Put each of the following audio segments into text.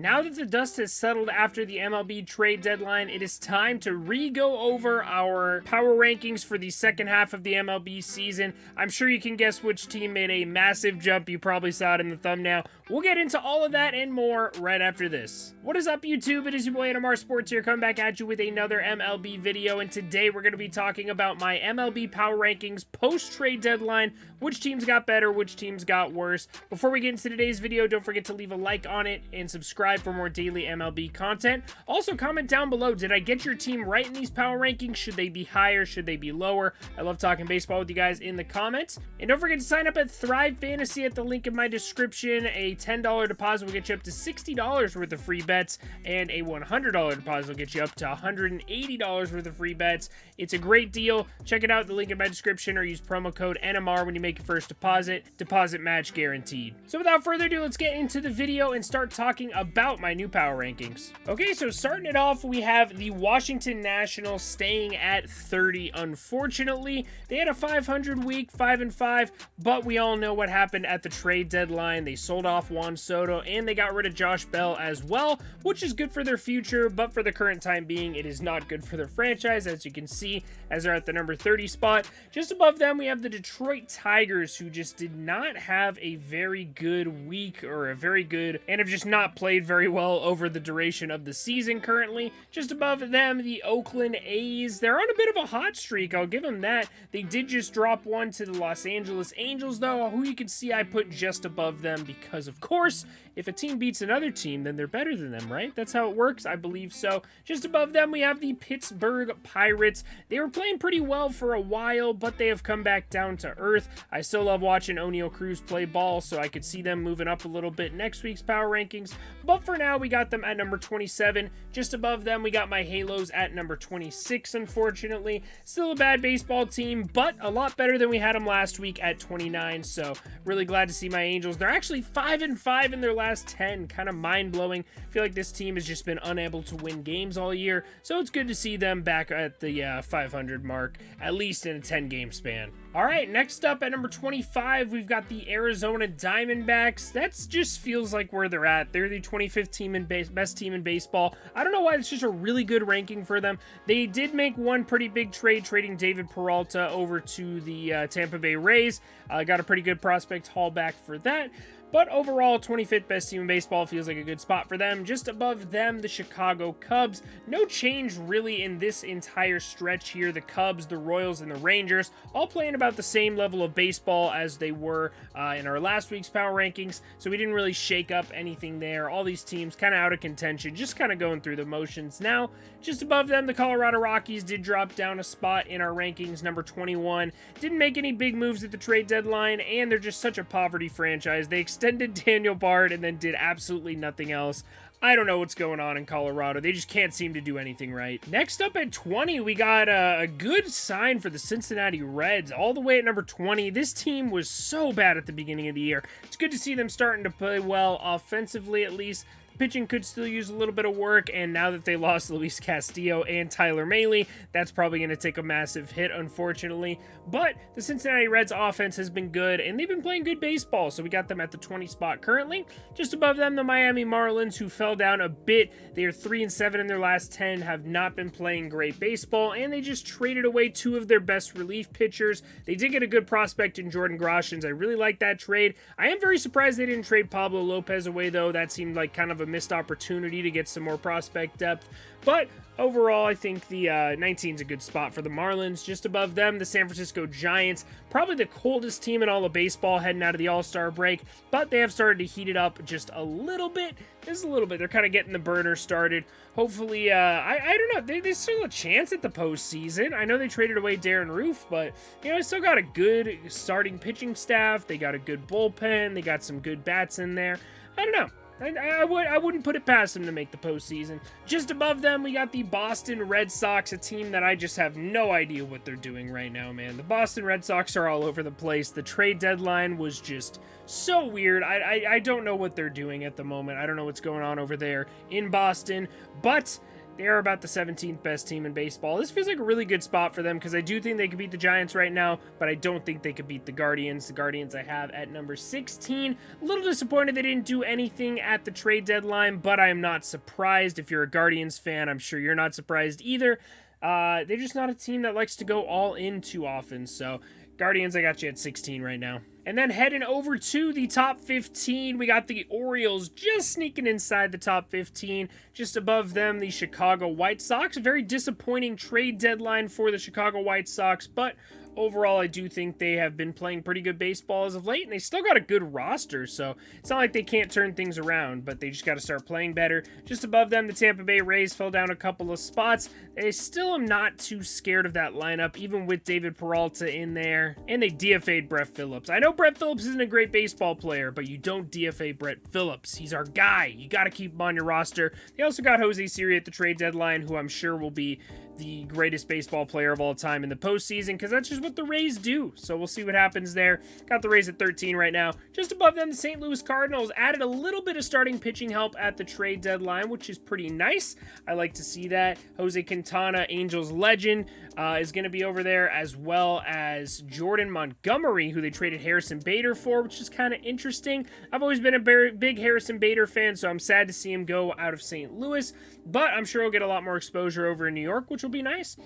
Now that the dust has settled after the MLB trade deadline, it is time to re-go over our power rankings for the second half of the MLB season. I'm sure you can guess which team made a massive jump. You probably saw it in the thumbnail. We'll get into all of that and more right after this. What is up, YouTube? It is your boy NMR Sports here, coming back at you with another MLB video, and today we're going to be talking about my MLB power rankings post-trade deadline, which teams got better, which teams got worse. Before we get into today's video, don't forget to leave a like on it and subscribe for more daily MLB content. Also, comment down below, did I get your team right in these power rankings? Should they be higher? Should they be lower? I love talking baseball with you guys in the comments. And don't forget to sign up at Thrive Fantasy at the link in my description. A $10 deposit will get you up to $60 worth of free bets, and a $100 deposit will get you up to $180 worth of free bets. It's a great deal. Check it out, the link in my description, or use promo code NMR when you make your first deposit. Deposit match guaranteed. So without further ado, let's get into the video and start talking about my new power rankings. Okay, so starting it off, we have the Washington Nationals staying at 30. Unfortunately, they had a 500 week, 5-5, but we all know what happened at the trade deadline. They sold off Juan Soto and they got rid of Josh Bell as well, which is good for their future, but for the current time being, it is not good for their franchise, as you can see, as they're at the number 30 spot. Just above them, we have the Detroit Tigers, who just did not have a very good week, or a very good, and have just not played very well over the duration of the season currently. Just above them, the Oakland A's. They're on a bit of a hot streak, I'll give them that. They did just drop one to the Los Angeles Angels, though, who you can see I put just above them because, of course, if a team beats another team, then they're better than them, right? That's how it works, I believe so. Just above them, we have the Pittsburgh Pirates. They were playing pretty well for a while, but they have come back down to earth. I still love watching O'Neal Cruz play ball, so I could see them moving up a little bit next week's power rankings. But for now, we got them at number 27. Just above them, we got my Halos at number 26, unfortunately. Still a bad baseball team, but a lot better than we had them last week at 29, so really glad to see my Angels. They're actually 5-5 in their last 10, kind of mind-blowing. I feel like this team has just been unable to win games all year, so it's good to see them back at the 500 mark, at least in a 10-game span. All right, next up at number 25, we've got the Arizona Diamondbacks. That just feels like where they're at. They're the 25th team in best team in baseball. I don't know why it's just a really good ranking for them. They did make one pretty big trade, trading David Peralta over to the Tampa Bay Rays. Got a pretty good prospect haul back for that. But overall, 25th best team in baseball feels like a good spot for them. Just above them, the Chicago Cubs. No change really in this entire stretch here. The Cubs, the Royals, and the Rangers all playing about the same level of baseball as they were in our last week's power rankings. So we didn't really shake up anything there. All these teams kind of out of contention, just kind of going through the motions now. Just above them, the Colorado Rockies did drop down a spot in our rankings, number 21. Didn't make any big moves at the trade deadline, and they're just such a poverty franchise. They extended Daniel Bard and then did absolutely nothing else. I don't know what's going on in Colorado. They just can't seem to do anything right. Next up at 20, we got a good sign for the Cincinnati Reds. All the way at number 20. This team was so bad at the beginning of the year. It's good to see them starting to play well, offensively at least. Pitching could still use a little bit of work, and now that they lost Luis Castillo and Tyler Mahle, that's probably going to take a massive hit, unfortunately. But the Cincinnati Reds offense has been good, and they've been playing good baseball, so we got them at the 20 spot currently. Just above them, the Miami Marlins, who fell down a bit. They are 3-7 in their last 10, have not been playing great baseball, and they just traded away two of their best relief pitchers. They did get a good prospect in Jordan Groshans. I really like that trade. I am very surprised they didn't trade Pablo Lopez away, though. That seemed like kind of a missed opportunity to get some more prospect depth. But overall, I think the 19 is a good spot for the Marlins. Just above them, the San Francisco Giants, probably the coldest team in all of baseball heading out of the All-Star break, but they have started to heat it up just a little bit. Just a little bit. They're kind of getting the burner started. Hopefully, I don't know. There's still a chance at the postseason. I know they traded away Darren Roof, but, you know, they still got a good starting pitching staff. They got a good bullpen. They got some good bats in there. I don't know. I wouldn't put it past them to make the postseason. Just above them, we got the Boston Red Sox, a team that I just have no idea what they're doing right now, man. The Boston Red Sox are all over the place. The trade deadline was just so weird. I don't know what they're doing at the moment. I don't know what's going on over there in Boston, but They are about the 17th best team in baseball. This feels like a really good spot for them because I do think they could beat the Giants right now, but I don't think they could beat the Guardians. The Guardians I have at number 16. A little disappointed they didn't do anything at the trade deadline, but I am not surprised. If you're a Guardians fan, I'm sure you're not surprised either. They're just not a team that likes to go all in too often, so Guardians, I got you at 16 right now. And then heading over to the top 15, we got the Orioles just sneaking inside the top 15. Just above them, the Chicago White Sox. A very disappointing trade deadline for the Chicago White Sox, but overall, I do think they have been playing pretty good baseball as of late, and they still got a good roster, so it's not like they can't turn things around, but they just got to start playing better. Just above them, the Tampa Bay Rays fell down a couple of spots. I still am not too scared of that lineup, even with David Peralta in there, and they DFA'd Brett Phillips. I know Brett Phillips isn't a great baseball player, but you don't DFA Brett Phillips. He's our guy. You got to keep him on your roster. They also got Jose Siri at the trade deadline, who I'm sure will be the greatest baseball player of all time in the postseason, because that's just what the Rays do. So we'll see what happens there. Got the Rays at 13 right now. Just above them, the St. Louis Cardinals added a little bit of starting pitching help at the trade deadline, which is pretty nice. I like to see that. Jose Quintana, Angels legend, is going to be over there, as well as Jordan Montgomery, who they traded Harrison Bader for, which is kind of interesting. I've always been a big Harrison Bader fan, so I'm sad to see him go out of St. Louis, but I'm sure he'll get a lot more exposure over in New York, which will be nice.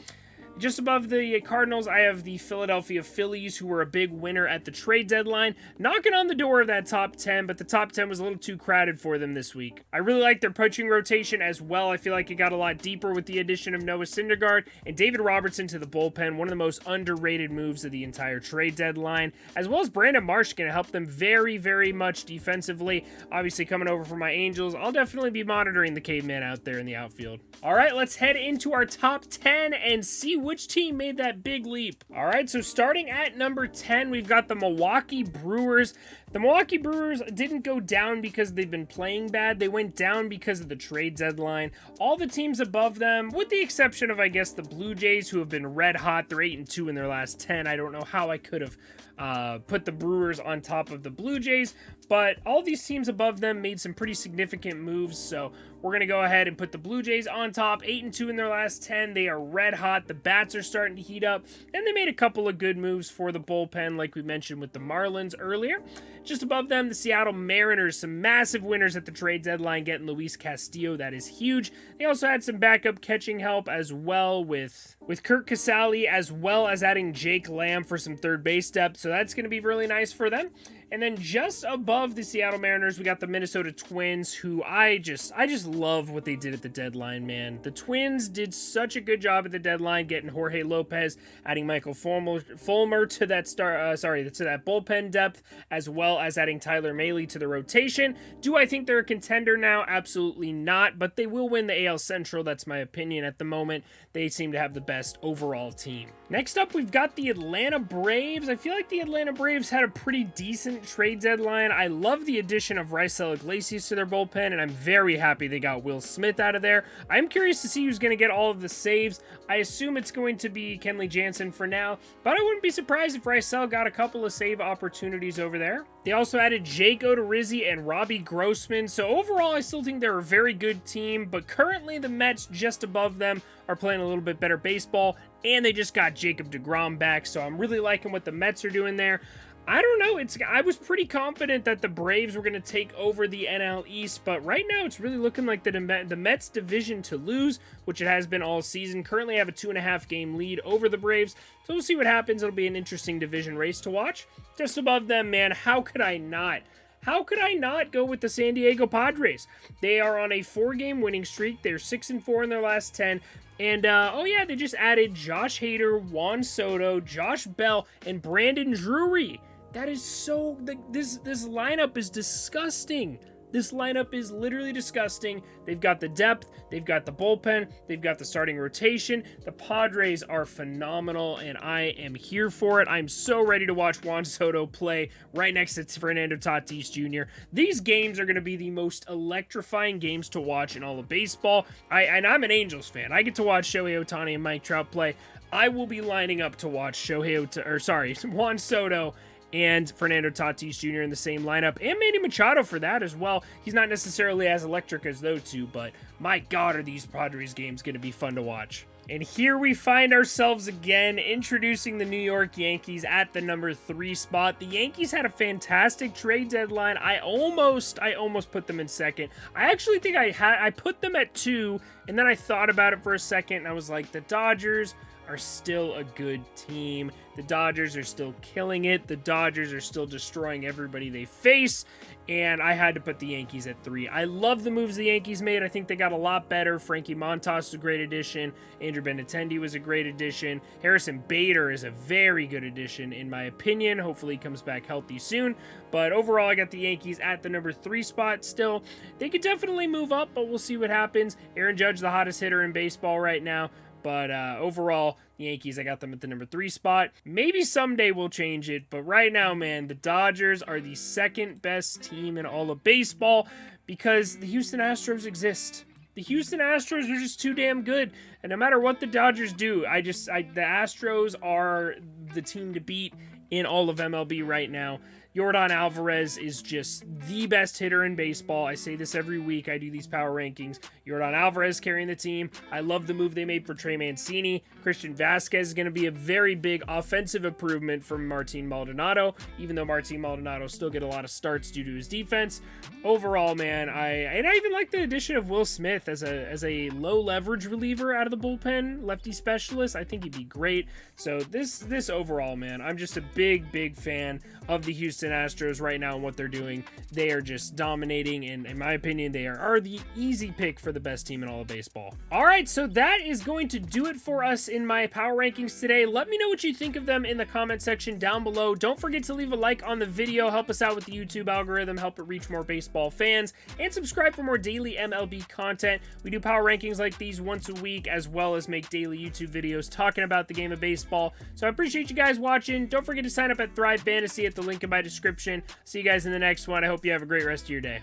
Just above the Cardinals, I have the Philadelphia Phillies, who were a big winner at the trade deadline, knocking on the door of that top 10, but the top 10 was a little too crowded for them this week. I really like their pitching rotation as well. I feel like it got a lot deeper with the addition of Noah Syndergaard and David Robertson to the bullpen, one of the most underrated moves of the entire trade deadline, as well as Brandon Marsh going to help them very, very much defensively. Obviously, coming over from my Angels, I'll definitely be monitoring the caveman out there in the outfield. All right, let's head into our top 10 and see which team made that big leap. All right, so starting at number 10, we've got the Milwaukee Brewers. The Milwaukee Brewers didn't go down because they've been playing bad. They went down because of the trade deadline. All the teams above them, with the exception of, I guess, the Blue Jays, who have been red hot. They're 8-2 in their last 10. I don't know how I could have put the Brewers on top of the Blue Jays, but all these teams above them made some pretty significant moves, so we're going to go ahead and put the Blue Jays on top. 8-2 in their last 10. They are red hot. The bats are starting to heat up, and they made a couple of good moves for the bullpen, like we mentioned with the Marlins earlier. Just above them, the Seattle Mariners, some massive winners at the trade deadline, getting Luis Castillo. That is huge. They also had some backup catching help as well with Kurt Casale, as well as adding Jake Lamb for some third base depth, so that's going to be really nice for them. And then just above the Seattle Mariners, we got the Minnesota Twins, who I just love what they did at the deadline, man. The Twins did such a good job at the deadline, getting Jorge Lopez, adding Michael Fulmer to that to that bullpen depth, as well as adding Tyler Mahle to the rotation. Do I think they're a contender now? Absolutely not, but they will win the AL Central. That's my opinion at the moment. They seem to have the best overall team. Next up, we've got the Atlanta Braves. I feel like the Atlanta Braves had a pretty decent trade deadline. I love the addition of Raisel Iglesias to their bullpen, and I'm very happy they got Will Smith out of there. I'm curious to see who's going to get all of the saves. I assume it's going to be Kenley Jansen for now, but I wouldn't be surprised if Raisel got a couple of save opportunities over there. They also added Jake Odorizzi and Robbie Grossman, so overall I still think they're a very good team, but currently the Mets just above them are playing a little bit better baseball, and they just got Jacob deGrom back, so I'm really liking what the Mets are doing there. I don't know. I was pretty confident that the Braves were going to take over the NL East, but right now it's really looking like the Mets division to lose, which it has been all season. Currently have a 2.5 game lead over the Braves, so we'll see what happens. It'll be an interesting division race to watch. Just above them, man, how could I not? How could I not go with the San Diego Padres? They are on a 4-game winning streak. They're 6-4 in their last 10. And, oh yeah, they just added Josh Hader, Juan Soto, Josh Bell, and Brandon Drury. That is so... This lineup is disgusting. This lineup is literally disgusting. They've got the depth, they've got the bullpen, they've got the starting rotation. The Padres are phenomenal, and I am here for it. I'm so ready to watch Juan Soto play right next to Fernando Tatis Jr. These games are going to be the most electrifying games to watch in all of baseball. And I'm an Angels fan. I get to watch Shohei Ohtani and Mike Trout play. I will be lining up to watch Juan Soto and Fernando Tatis Jr. in the same lineup, and Manny Machado for that as well. He's not necessarily as electric as those two, but my God, are these Padres games going to be fun to watch. And here we find ourselves again introducing the New York Yankees at the number 3 spot. The Yankees had a fantastic trade deadline. I almost put them in second. I actually think I put them at 2, and then I thought about it for a second, and I was like, the Dodgers are still a good team. The Dodgers are still killing it. The Dodgers are still destroying everybody they face, and I had to put the Yankees at 3. I love the moves the Yankees made. I think they got a lot better. Frankie Montas was a great addition. Andrew Benintendi was a great addition. Harrison Bader is a very good addition, in my opinion. Hopefully he comes back healthy soon. But overall, I got the Yankees at the number 3 spot still. They could definitely move up, but we'll see what happens. Aaron Judge, the hottest hitter in baseball right now. But overall, the Yankees, I got them at the number 3 spot. Maybe someday we'll change it, but right now, man, the Dodgers are the second best team in all of baseball because the Houston Astros exist. The Houston Astros are just too damn good, and no matter what the Dodgers do, the Astros are the team to beat in all of MLB right now. Yordan Alvarez is just the best hitter in baseball. I say this every week. I do these power rankings. Yordan Alvarez carrying the team. I love the move they made for Trey Mancini. Christian Vasquez is going to be a very big offensive improvement from Martin Maldonado, even though Martin Maldonado still get a lot of starts due to his defense. Overall, man, I even like the addition of Will Smith as a low leverage reliever out of the bullpen, lefty specialist. I think he'd be great. So this overall, man, I'm just a big fan of the Houston Astros right now and what they're doing. They are just dominating, and in my opinion, they are the easy pick for the best team in all of baseball. All right, so that is going to do it for us in my power rankings today. Let me know what you think of them in the comment section down below. Don't forget to leave a like on the video, help us out with the YouTube algorithm, help it reach more baseball fans, and subscribe for more daily MLB content. We do power rankings like these once a week, as well as make daily YouTube videos talking about the game of baseball. So I appreciate you guys watching. Don't forget to sign up at Thrive Fantasy at the link in my description. See you guys in the next one. I hope you have a great rest of your day.